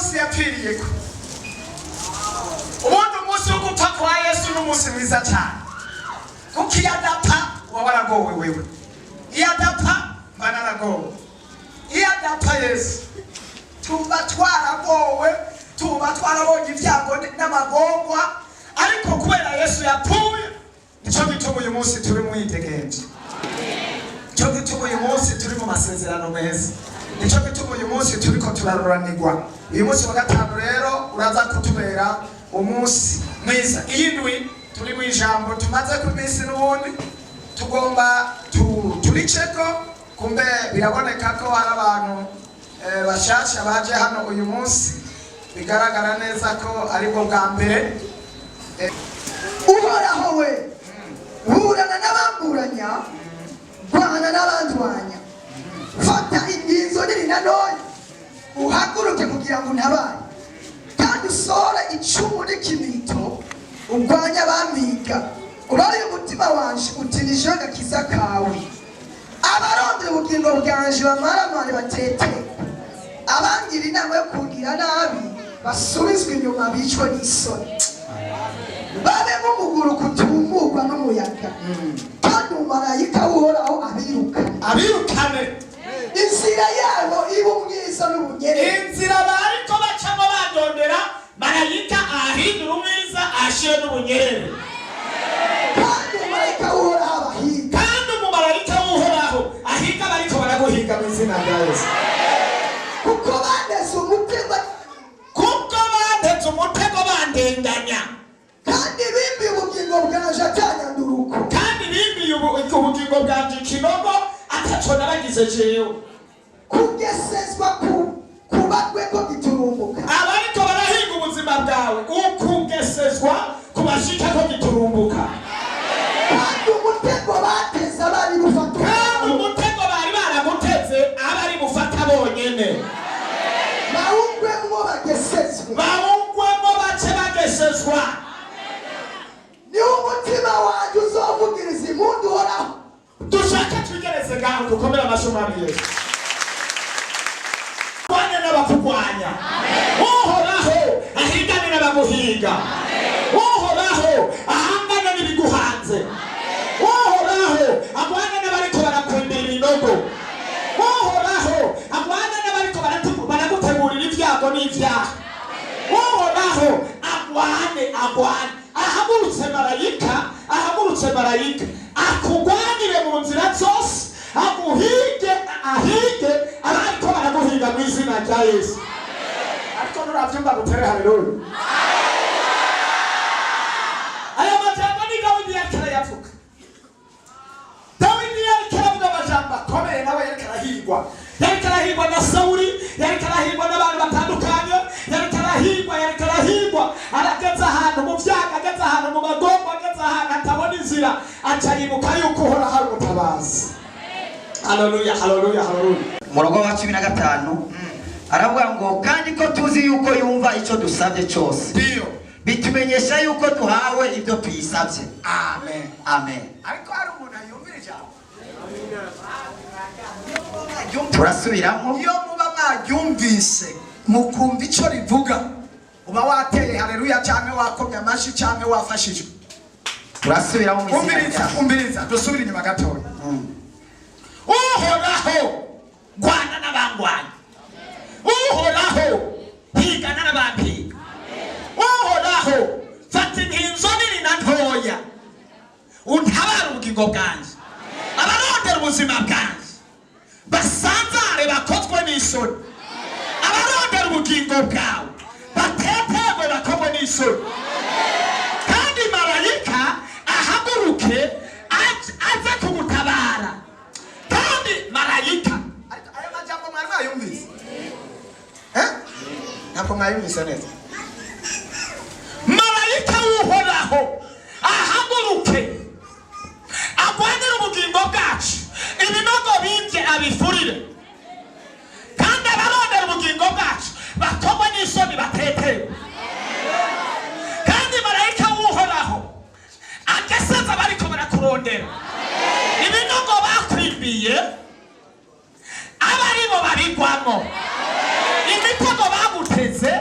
umunsi yapfiriyeko. Ubundi umunsi wo gupfa kwa Yesu n'umunsi mwiza cyane. Kuko iyo adapfa waba waragowe wewe. Iyo adapfa mba naragowe. Iyo adapfa Yesu tuba twaragowe, tuba twarabonye ibyago n'amagorwa, ariko kubera Yesu yapfuye nicyo gituma uyu munsi turi mu itegenje. Nicyo gituma uyu munsi turi mu masezerano meza. Nicyo gituma uyu munsi turiko turaroranirwa. Uyu munsi wa gatanu rero uraza kutubera umunsi mwiza. Iyindwi turi mu ijambo tumaze ku minsi n'ubundi tugomba turiceko. Kumbe biraboneka ko hari abantu bashasha baje hano uyu munsi, bigaragara neza ko ari bwo bwa mbere. Uhoraho we burana n'abamburanya, rwana n'abandwanya, fata inginzo nini na ntoya, uhaguruke kugira ngo untabare, kandi usohore icumu n'ikibito urwanya abampiga. Urare umutima wanje utinije agakiza kawe. Abarondera ubugingo bwanje bamaramare batetekwa, abangira inama yo kugira nabi basubizwa inyuma bicwa n'isoni. Babe nk'umuguru kutumurwa n'umuyaga, kandi umumarayika w'Uhoraho abirukane. Inzira yabo iba umwiza n'ubunyerere. Inzira bariko bacamo badondera, marayika ahindura umwiza ashire n'ubunyerere. Kandi umumarayika w'Uhoraho abahiga. Kandi umumarayika w'Uhoraho ahiga bariko baraguhiga mu izina rya Yesu. Kuko bandeze umutego bandenganya. Kandi bimbiye ubugingo bwanje atanyanduruko. Kandi bimbiye ubugingo bwanje ikinogo ataco nabagize jewe. Kugesezwa kubatweko giturumbuka. Abariko barahiga ubuzima bwawe ukugesezwa kubashika ko giturumbuka. Kandi umutego bateze abari bufata. Kandi umutego bari baraguteze abari bufata bonyene. Bawugwemo bagesezwa. Bawugwemo bace bagesezwa. Ni umutima wanje uzovugiriza impundu Uhoraho. Dushaka twigereze ngaho dukomera amashyi Yesu. Kwanya n'abakugwanya. Uhoraho ahigane n'abaguhiga. Uhoraho ahangane n'ibiguhanze. Uhoraho agwana n'abariko barakwendera ibinogo. Uhoraho agwana n'abariko baragutegurira ibyago n'ibyaha. Uhoraho agwane. Ahagurutse marayika akugwanire mu nzira zose, ahige abariko baraguhiga mu izina rya Yesu. Ariko nuravyumva gutere haleluya. Aya majambo ni Dawidi yariko arayavuga. Dawidi yariko aravuga amajambo akomeye, nawe yariko arahigwa. Yariko arahigwa na Sawuli, yariko arahigwa n'abantu batandukanye, yariko arahigwa arageza ahantu mu vyaga, ageza ahantu mu magombo, ageza ahantu atabona inzira, aca yibuka yuko Uhoraho ari umutabazi. Haleluya. Umurongo wa 15 aravuga ngo kandi ko tuzi yuko yumva icyo dusabye cyose, bitumenyesha yuko duhawe ibyo tuyisabye. Amen. Ariko hari umuntu ayumvira ijambo. Turasubiramo. Iyo muba mwaryumvise mukumva icyo rivuga, uba wateye haleluya cyangwa wakomye amashyi cyangwa wafashijwe. Turasubiramo mu Umbiriza dusubire inyuma gatoya. Uhoraho gwana n'abangwanya. Uhoraho higana n'abampiga. Uhoraho fata inkinzo nini na ntoya untabara ubugingo bwanje. Abarondera ubuzima bwanje basanzare bakozwe n'isoni. Abarondera ubugingo bwawe batetegwe bakozwe n'isoni. Kandi marayika ahaguruke aze kugutabara. Kandi marayika aya majambo mwari mwayumvise? Ntabwo mwayumvise neza. Marayika w'Uhoraho ahaguruke agwanira ubugingo bwacu, ibinogo bibye abifurire. Kandi abarondera ubugingo bwacu bakomwe n'isoni batetewe. Kandi marayika w'Uhoraho ageseza bariko barakurondera ibinogo bakwimbiye, abaribo babigwamo, imitego baguteze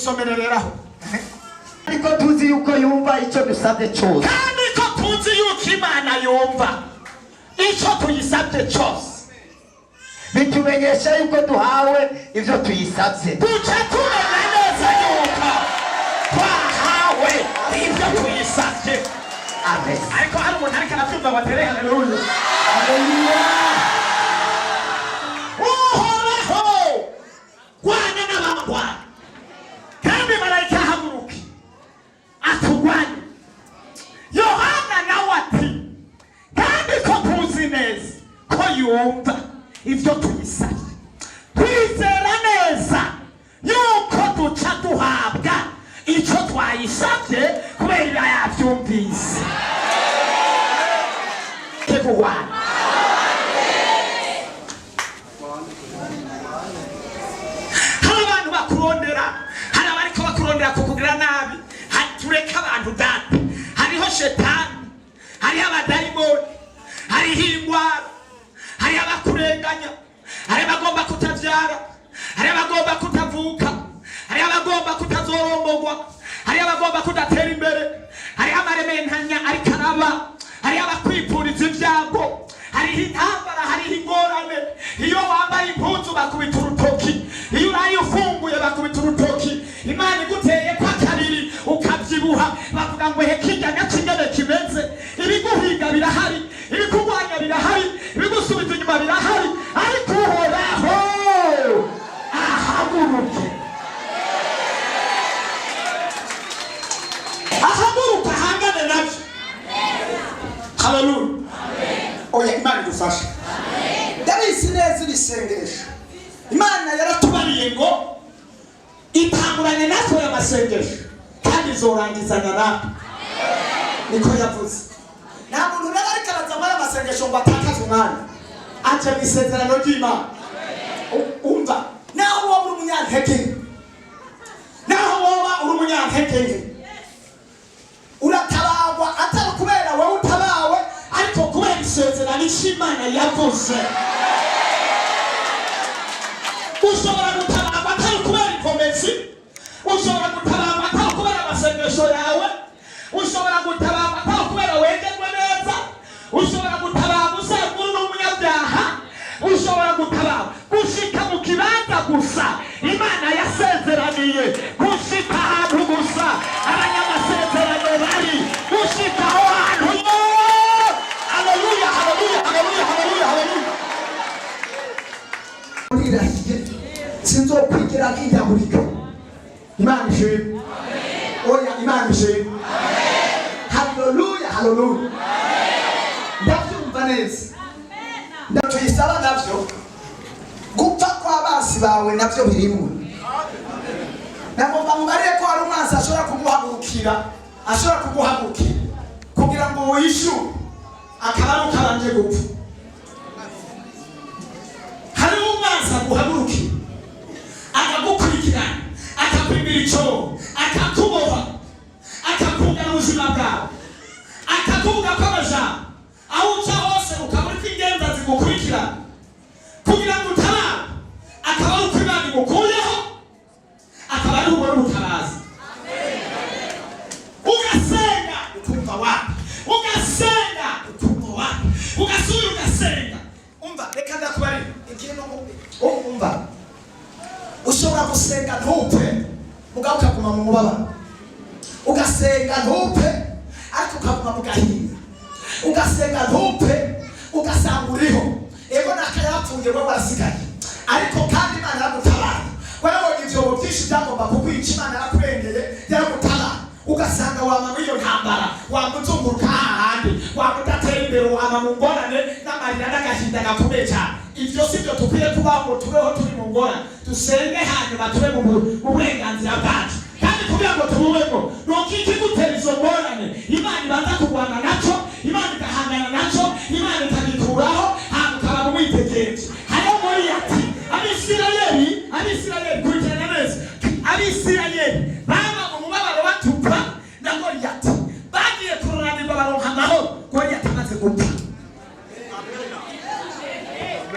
dusomereraho ariko tuzi yuko yumva icyo dusabye cyose kandi ko tuzi yuko Imana yumva icyo tuyisabye cyose bitumenyesha yuko duhawe ibyo tuyisabye duce tumenya neza yuko twahawe ibyo tuyisabye. amen ariko hari umuntu ariko arabyumva batere haleluya uhoraho rwana n'abamurwanya kandi marayika ahaguruke aturwanye. Yohana nawe ati kandi ko tuzi neza ko yumva ibyo tuyisabye twizera neza yuko duca duhabwa icyo twayisabye kubera yabyumvise. Teguwana hari abantu bakurondera, hari abariko bakurondera kukugira nabi. Tureka abantu data, hariho shetani, hariho abadayimoni, hariho indwara, hariho abakurenganya, hariho abagomba kutabyara, hariho abagomba kutavuka, hariho abagomba kutazorongorwa, hariho abagomba kudatera imbere, hariho amarementanya ariko araba, hariho abakwipfuriza ibyago, hariho intambara, hariho ingorane. Iyo wambaye impuzu bakubita urutoki, iyo uraye ufunguye bakubita urutoki. Imana iguteye kwa kabiri ukabyibuha bavuga ngo hekijya nyakingene kimeze. Ibiguhiga birahari, ibikugwanya birahari, ibigusubiza inyuma birahari, ariko uhoraho ahaguruke. Ahaguruka ahangane nabyo. Haleluya. Oya, Imana idufashe. Ndabizi neza ibisengesho Imana yaratubariye ngo itanguranye natwe amasengesho kandi izorangizanya natwe. Niko yavuze. Nta muntu rero ariko arazamara amasengesho ngo atakaze umwanya aje mu isezerano ry'Imana. Umva, naho woba uri umunyantege, naho woba uri umunyantege, uratabagwa atari kubera wowe utabawe, ariko kubera isezerano ry'Imana yavuze. Ushobora gutabagwa atari kubera inkomezi, ushobora gutabagwa atari kubera amasengesho yawe, ushobora gutabagwa atari kubera wegerwe neza, ushobora gutabagwa usanga uri umunyabyaha, ushobora gutabagwa gushika mu kibanza gusa Imana yasezeraniye, gushika ahantu gusa abanyamasezerano bari, gushika aho hantu. Haleluya, haleluya, haleluya, haleluya, haleluya. Sinzokwigira nk'inyaburika. Imana ishimwe. Oya, Imana ishimwe. Haleluya, haleluya. Ndabyumva neza. Tuyisaba navyo gupfa kw'abasi bawe navyo birimwe. Nagomba mubarire ko hari umwanzi ashobora kuguhagurukira, kugira ngo wishyure akaba ari ukabanje gupfa. Hari umwanzi aguhagurukira akagukurikirana, akakwimira icyobo, akakuboha, akakugana ubuzima bwawe, akakuvuga ko amajambo aho uca hose ukaba uri kw'ingenza zigukurikirana kugira ngo utabare, akaba ari uko Imana imukuyeho, akaba ari ubona ubutabazi. Ugasenga ukumva wapi, ugasenga ukumva wapi, ugasubira ugasenga. Umva, reka ndakubari ikintu umva, ushobora gusenga ntupfe mugabo ukaguma mu mubabaro, ugasenga ntupfe ariko ukaguma mu gahinda, ugasenga ntupfe ugasanga uriho ego nakayapfuye wowe warasigaye, ariko kandi Imana yaragutabara. Warabonye ibyobo byinshi byagomba kukwica, Imana yarakurengeye, yaragutabara. Ugasanga wama muri iyo ntambara, wama uzunguruka hahandi, wama udatera imbere, wama mu ngorane n'amarira n'agahinda gakomeye cyane. Ibyo si byo dukwiye kubaho ngo tubeho turi mu ngorane. Dusenge hanyuma tube mu burenganzira bwacu, kandi kugira ngo tububemo nuko ikigutera izo ngorane Imana ibanza kurwana nacyo, Imana igahangana nacyo, Imana ikagikuraho, hanyuma ukaba mu mwitegereje. Hariho muri ati Abisirayeli kurikirana neza, Abisirayeli